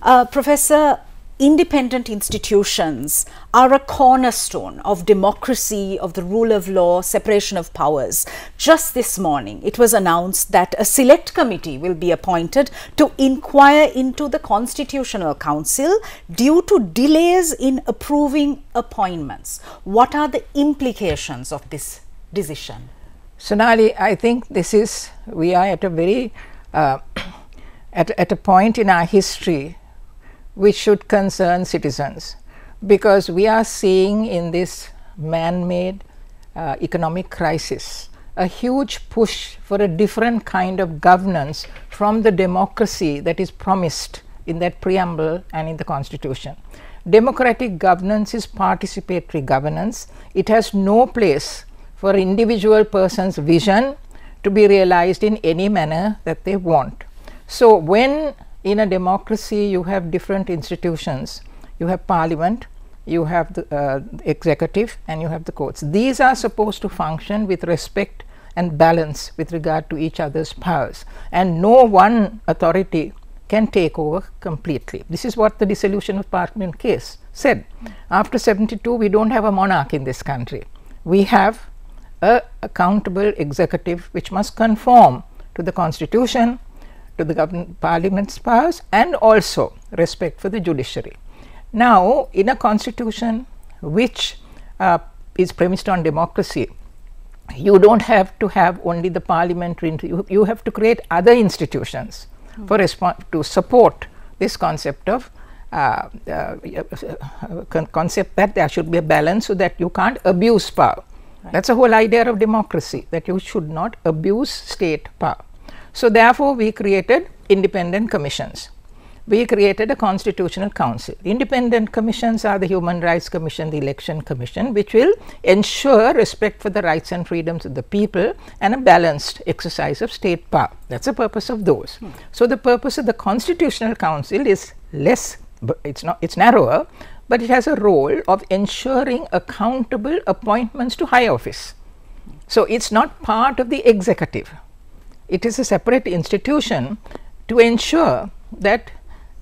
Professor, independent institutions are a cornerstone of democracy, of the rule of law, separation of powers. Just this morning, it was announced that a select committee will be appointed to inquire into the Constitutional Council due to delays in approving appointments. What are the implications of this decision? Sonali, I think we are at a very, at a point in our history which should concern citizens, because we are seeing in this man-made economic crisis a huge push for a different kind of governance from the democracy that is promised in that preamble and in the Constitution. Democratic governance is participatory governance. It has no place for an individual person's vision to be realized in any manner that they want. So when in a democracy you have different institutions, you have parliament, you have the executive, and you have the courts. These are supposed to function with respect and balance with regard to each other's powers, and no one authority can take over completely. This is what the dissolution of parliament case said. After 72, we don't have a monarch in this country. We have a accountable executive which must conform to the constitution, to the parliament's powers, and also respect for the judiciary. Now, in a constitution which is premised on democracy, you don't have to have only the parliamentary, you have to create other institutions to support this concept of concept that there should be a balance so that you can't abuse power. Right. That's the whole idea of democracy, that you should not abuse state power. So therefore, we created independent commissions. We created a Constitutional Council. Independent commissions are the Human Rights Commission, the Election Commission, which will ensure respect for the rights and freedoms of the people and a balanced exercise of state power. That's the purpose of those. So the purpose of the Constitutional Council is less, it's narrower, but it has a role of ensuring accountable appointments to high office. So it's not part of the executive. It is a separate institution to ensure that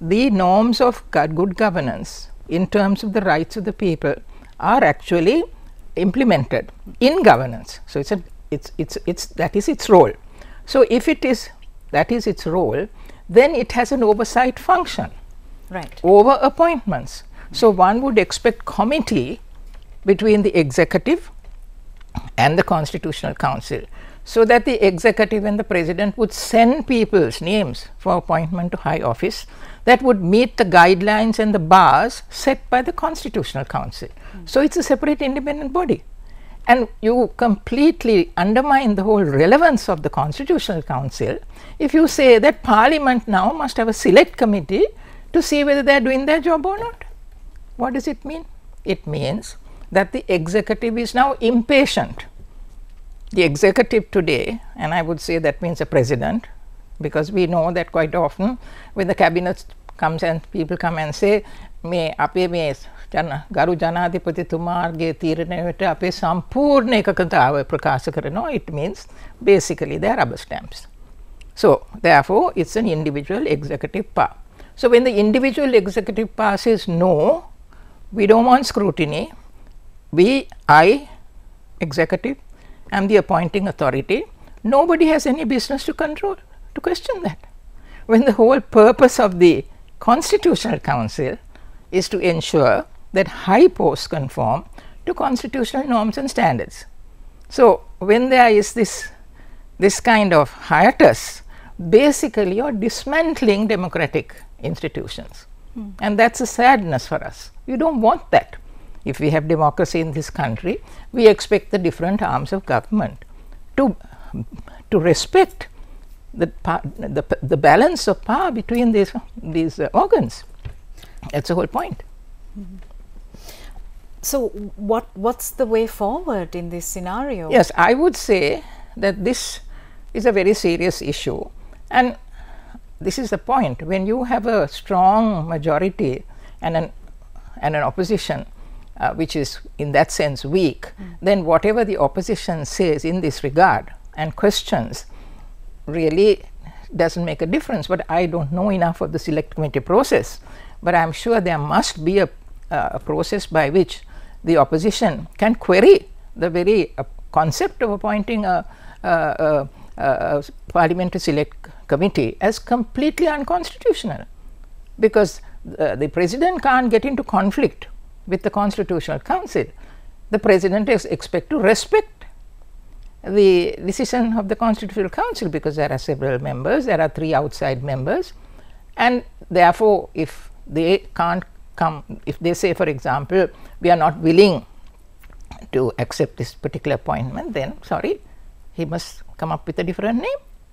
the norms of good governance in terms of the rights of the people are actually implemented in governance. So that is its role. So if that is its role, then it has an oversight function over appointments. So one would expect committee between the executive and the Constitutional Council, so that the executive and the president would send people's names for appointment to high office that would meet the guidelines and the bars set by the Constitutional Council. So it's a separate independent body. And you completely undermine the whole relevance of the Constitutional Council if you say that Parliament now must have a select committee to see whether they are doing their job or not. What does it mean? It means that the executive is now impatient. The executive today, and I would say that means a president, because we know that quite often when the cabinet comes and people come and say, "Me ape me garu janadipatitumarge tiranaවට අපේ සම්පූර්ණ එකකතාව ප්‍රකාශ කරනවා." It means basically they are rubber stamps. So therefore, it's an individual executive power. So when the individual executive power says no, we don't want scrutiny, I, executive, am the appointing authority, nobody has any business to question that. When the whole purpose of the Constitutional Council is to ensure that high posts conform to constitutional norms and standards. So when there is this kind of hiatus, basically you are dismantling democratic institutions. And that's a sadness for us. You don't want that. If we have democracy in this country, we expect the different arms of government to respect the balance of power between these organs. That's the whole point. So what's the way forward in this scenario? Yes, I would say that this is a very serious issue, and this is the point. When you have a strong majority and an opposition which is in that sense weak, then whatever the opposition says in this regard and questions really doesn't make a difference, but I don't know enough of the select committee process. But I am sure there must be a process by which the opposition can query the very concept of appointing a parliamentary select committee as completely unconstitutional, because the president can't get into conflict with the Constitutional Council. The president is expected to respect the decision of the Constitutional Council, because there are several members, there are 3 outside members, and therefore, if they can't come, if they say, for example, we are not willing to accept this particular appointment, then sorry, he must come up with a different name.